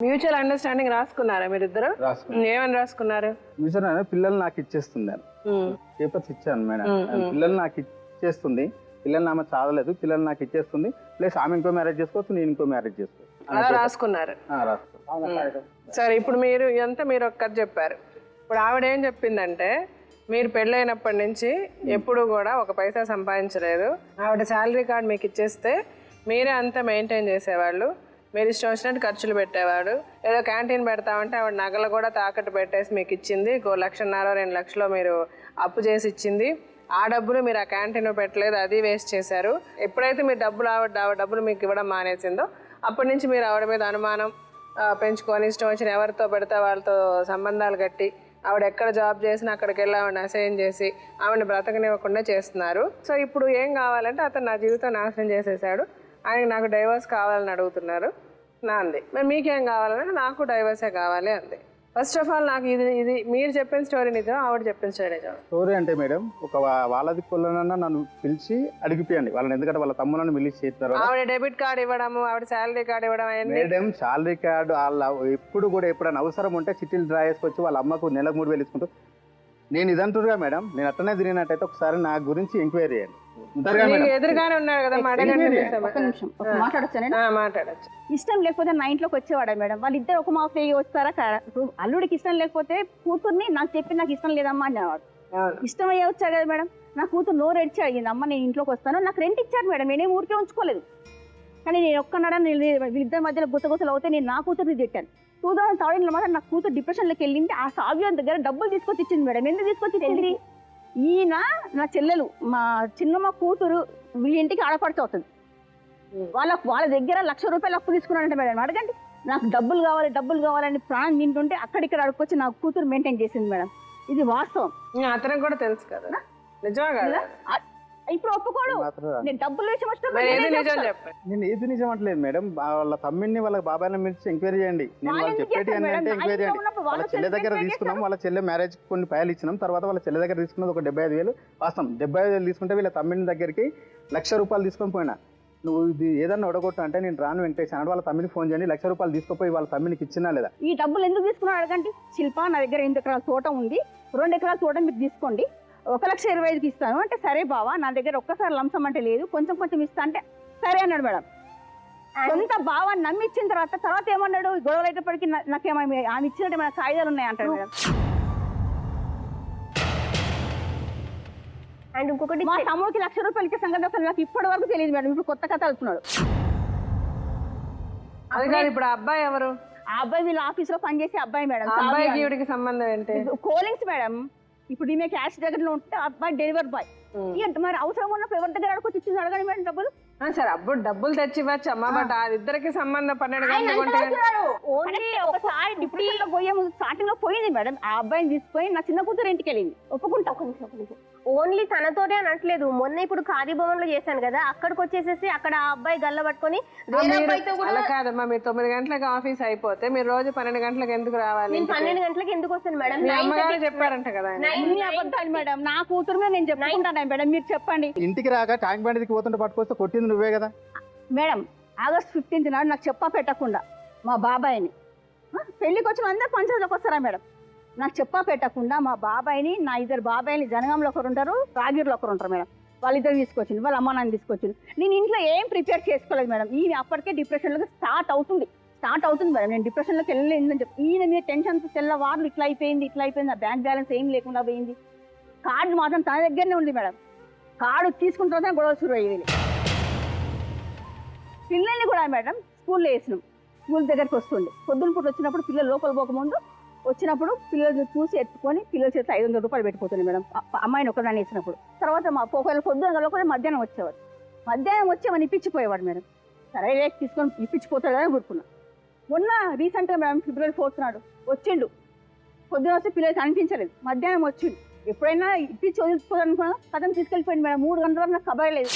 Mutual understanding రాసుకున్నారా మీరిద్దరు? ఏమని రాసుకున్నారు? మ్యూచువల్ పిల్లలు నాకు ఇచ్చేస్తుంది పేపర్స్ ఇచ్చాను మేడం. పిల్లలు నాకు ఇచ్చేస్తుంది, పిల్లల్ని ఆమె చాలలేదు, పిల్లలు నాకు ఇచ్చేస్తుంది, ప్లస్ ఆమె ఇంకో మ్యారేజ్ చేసుకోవచ్చు, నేను ఇంకో మ్యారేజ్ చేసుకోవచ్చు అలా రాసుకున్నారు. సరే, ఇప్పుడు మీరు మీరు ఒక్క కథ చెప్పారు. ఇప్పుడు ఆవిడ ఏం చెప్పిందంటే, మీరు పెళ్ళైనప్పటి నుంచి ఎప్పుడు కూడా ఒక పైసా సంపాదించలేదు, ఆవిడ శాలరీ కార్డ్ మీకు ఇచ్చేస్తే మీరే అంతా మెయింటైన్ చేసేవాళ్ళు, మీరు ఇష్టం వచ్చినట్టు ఖర్చులు పెట్టేవాడు, ఏదో క్యాంటీన్ పెడతామంటే ఆవిడ నగలు కూడా తాకట్టు పెట్టేసి మీకు ఇచ్చింది, 1,50,000 2 లక్షలు మీరు అప్పు చేసి ఇచ్చింది, ఆ డబ్బులు మీరు ఆ క్యాంటీన్ పెట్టలేదు, అది వేస్ట్ చేశారు. ఎప్పుడైతే మీరు డబ్బులు మీకు ఇవ్వడం మానేసిందో అప్పటి నుంచి మీరు ఆవిడ మీద అనుమానం పెంచుకొని ఇష్టం వచ్చిన ఎవరితో పెడితే వాళ్ళతో సంబంధాలు కట్టి ఆవిడ ఎక్కడ జాబ్ చేసినా అక్కడికి వెళ్ళి ఆవిడని అసహ్యం చేసి ఆవిడని బ్రతకనివ్వకుండా చేస్తున్నారు. సో ఇప్పుడు ఏం కావాలంటే అతను నా జీవితం నాశనం చేసేసాడు, ఆయనకి నాకు డైవర్స్ కావాలని అడుగుతున్నారు నా అంది. మరి మీకేం కావాలంటే నాకు డైవర్సే కావాలి అంది. ఫస్ట్ ఆఫ్ ఆల్ నాకు ఇది మీరు చెప్పిన స్టోరీ నిజం, ఆవిడ చెప్పిన స్టోరీ నిజం. స్టోరీ అంటే మేడం, ఒక వాళ్ళది కొల్లనన్నా నన్ను పిలిచి అడిగిపోయండి వాళ్ళని, ఎందుకంటే వాళ్ళ తమ్ములను పిలిచి చేస్తారు. ఆవిడ డెబిట్ కార్డు ఇవ్వడము, ఆవిడ శాలరీ కార్డు ఇవ్వడం. మేడం శాలరీ కార్డు వాళ్ళ ఎప్పుడు కూడా ఎప్పుడైనా అవసరం ఉంటే చిట్టీలు డ్రా చేసుకొచ్చి వాళ్ళ అమ్మకు నెలకు 3,000 ఇచ్చుకుంటూ, నేను ఇదంటుగా మేడం, నేను అట్టనే తిరిగినట్టయితే ఒకసారి నా గురించి ఎంక్వైరీ చేయండి. ఎదురుగానే ఉన్నాడు కదా, మాట్లాడచ్చు. ఇష్టం లేకపోతే నా ఇంట్లోకి వచ్చేవాడా మేడం? వాళ్ళిద్దరు ఒక మాఫీ వస్తారా? అల్లుడికి ఇష్టం లేకపోతే కూతుర్ని నాకు చెప్పి నాకు ఇష్టం లేదమ్మా అనేవాడు. ఇష్టం అయ్యే వచ్చాడు కదా మేడం. నా కూతురు నోరు ఎడిచి అడిగింది, అమ్మ నేను ఇంట్లోకి వస్తాను, నాకు రెంట్ ఇచ్చాడు మేడం, నేనేం ఊరికే ఉంచుకోలేదు. కానీ నేను ఒక్కనాడా వీళ్ళిద్దరి మధ్యలో గుత్తగుసలు అవుతే నేను నా కూతుర్ని తిట్టాను. 2013 మాత్రం నా కూతురు డిప్రెషన్లోకి వెళ్ళింది. ఆ సావ్యం దగ్గర డబ్బులు తీసుకొచ్చి ఇచ్చింది మేడం. ఎందుకు తీసుకొచ్చి ఇచ్చింది? ఈయన నా చెల్లెలు, మా చిన్నమ్మ కూతురు వీళ్ళ ఇంటికి ఆడపడుతూ అవుతుంది. వాళ్ళ దగ్గర ₹1,00,000 అప్పు తీసుకున్నాడంటే మేడం. అడగండి, నాకు డబ్బులు కావాలని ప్రాణం తింటుంటే అక్కడిక్కడ అడుక్కొచ్చి నా కూతురు మెయింటైన్ చేసింది మేడం. ఇది వాస్తవం. అతనికి కూడా తెలుసు కదా, నిజమే కదా. ఇప్పుడు ఒప్పుకోడు. నేను డబ్బులు నేను ఏది నిజం అంటలేదు మేడం. వాళ్ళ తమ్మిని వాళ్ళ బాబాయ్ని మించి ఎంక్వైరీ చేయండి. నేను వాళ్ళు చెప్పేటి అంటే ఎంక్వైరీ చేయండి. వాళ్ళ చెల్లె దగ్గర తీసుకున్నాం, వాళ్ళ చెల్లె మ్యారేజ్ కొన్ని పాయలు ఇచ్చినాం, తర్వాత వాళ్ళ చెల్లె దగ్గర తీసుకున్నది ఒక 75,000 వాస్తవం. 75,000 తీసుకుంటే వీళ్ళ తమ్మిని దగ్గరికి ₹1,00,000 తీసుకొని పోయినా, నువ్వు ఇది ఏదన్నా ఒడగొట్టు అంటే నేను రాను వెంకటేష్ అన్నాడు. వాళ్ళ తమ్మిని ఫోన్ చేయండి, ₹1,00,000 తీసుకుపోయి వాళ్ళ తమ్మినికి ఇచ్చినా లేదా? ఈ డబ్బులు ఎందుకు తీసుకున్నాడు అడగండి. శిల్ప, నా దగ్గర 8 ఎకరాల తోట ఉంది, 2 ఎకరాల తోట మీరు తీసుకోండి, 1,25,000 ఇస్తాను అంటే, సరే బావా నా దగ్గర ఒక్కసారి లంసం అంటే లేదు, కొంచెం ఇస్తా అంటే సరే అన్నాడు మేడం. సొంత బావాన్ని నమ్మి ఇచ్చిన తర్వాత ఏమన్నాడు, గొడవలు అయ్యేటప్పటికి నాకేమైనా ఆమె ఇచ్చినట్టు ఏమైనా కాయిదాలు ఉన్నాయి అంటాడు మేడం. అండ్ ఇంకొకటి, మా తమ్ముడికి ₹1,00,000 ఇచ్చే సంగతి అసలు నాకు ఇప్పటి వరకు తెలియదు మేడం. ఇప్పుడు కొత్త కథ వెళ్తున్నాడు. ఇప్పుడు ఆ అబ్బాయి ఎవరు? ఆ అబ్బాయి వీళ్ళ ఆఫీస్ లో పనిచేసే అబ్బాయి మేడం. అబ్బాయికి ఈవిడికి సంబంధం ఏంటి? కోలింగ్స్ మేడం. ఇప్పుడు ఈమె క్యాష్ దగ్గరలో ఉంటే అబ్బాయి డెలివరీ బాయ్. మరి అవసరం ఉన్నప్పుడు ఎవరి దగ్గర అడుగుకొచ్చి ఇచ్చింది అడగండి మేడం డబ్బులు. సరే, అప్పుడు డబ్బులు తెచ్చి ఇవ్వచ్చు అమ్మా, బట్ ఇద్దరికి సంబంధం 12 స్టార్టింగ్ లో పోయింది మేడం. ఆ అబ్బాయిని తీసుకొని నా చిన్న కూతురు ఇంటికి వెళ్ళింది. ఒప్పుకుంటా. ఓన్లీ తనతోనే అనట్లేదు. మొన్న ఇప్పుడు ఖాదీ భవన్ లో చేశాను కదా, అక్కడికి వచ్చేసేసి అక్కడ ఆ అబ్బాయి గల్ల పట్టుకొని అలా కాదమ్మా, మీరు 9 గంటలకు ఆఫీస్ అయిపోతే మీరు రోజు 12 గంటలకు ఎందుకు రావాలి? నేను 12 గంటలకు ఎందుకు వస్తాను మేడం? అమ్మగారు చెప్పారంట కదా. అబద్ధాలు మేడం, నా కూతురు మీద నేను చెప్పుకుంటాను మేడం, మీరు చెప్పండి. ఇంటికి రాక ట్యాంక్ బండ్ దిగి పోతుంటే పట్టుకొస్తే కొట్టింది నువ్వే కదా మేడం. August 15th నాడు నాకు చెప్పా పెట్టకుండా మా బాబాయిని, పెళ్లికి వచ్చిన అందరూ పంచాయతీలోకి వస్తారా మేడం, నాకు చెప్పా పెట్టకుండా మా బాబాయిని, నా 2 బాబాయిని, జనగాంలో ఒకరు ఉంటారు, రాగిరిలో ఒకరు ఉంటారు మేడం, వాళ్ళిద్దరు తీసుకొచ్చింది, వాళ్ళ అమ్మ నాన్న తీసుకొచ్చింది. నేను ఇంట్లో ఏం ప్రిపేర్ చేసుకోలేదు మేడం. ఈయన అప్పటికే డిప్రెషన్లోకి స్టార్ట్ అవుతుంది మేడం. నేను డిప్రెషన్లోకి వెళ్ళలేదని చెప్పి ఈయన మీద టెన్షన్, తెల్లవార్లు ఇట్లా అయిపోయింది, నా బ్యాంక్ బ్యాలెన్స్ ఏం లేకుండా పోయింది. కార్డు మాత్రం తన దగ్గరనే ఉంది మేడం. కార్డు తీసుకున్న తర్వాత గొడవ షురు అయ్యేది. పిల్లల్ని కూడా మేడం స్కూల్లో వేసినాం. స్కూల్ దగ్గరికి వస్తుండే, పొద్దున పూట వచ్చినప్పుడు పిల్లలు లోపల పోకముందు వచ్చినప్పుడు పిల్లలు చూసి ఎత్తుకొని పిల్లల చేత ₹500 పెట్టిపోతుంది మేడం. అమ్మాయిని ఒకదాన్ని వేసినప్పుడు తర్వాత మా ఒకవేళ పొద్దున కూడా మధ్యాహ్నం వచ్చేవాడు. మధ్యాహ్నం వచ్చేవాడిని ఇప్పించిపోయేవాడు మేడం. సరే తీసుకొని ఇప్పించిపోతాడని కూరుకున్నా. మొన్న రీసెంట్గా మేడం February 4th నాడు వచ్చిండు. పొద్దున వస్తే పిల్లలకి అనిపించలేదు, మధ్యాహ్నం వచ్చిండు. ఎప్పుడైనా ఇప్పించి వదిలిపోదనుకున్నా కథం తీసుకెళ్ళిపోయింది మేడం. 3 గంటల వరకు నాకు కబర్ లేదు.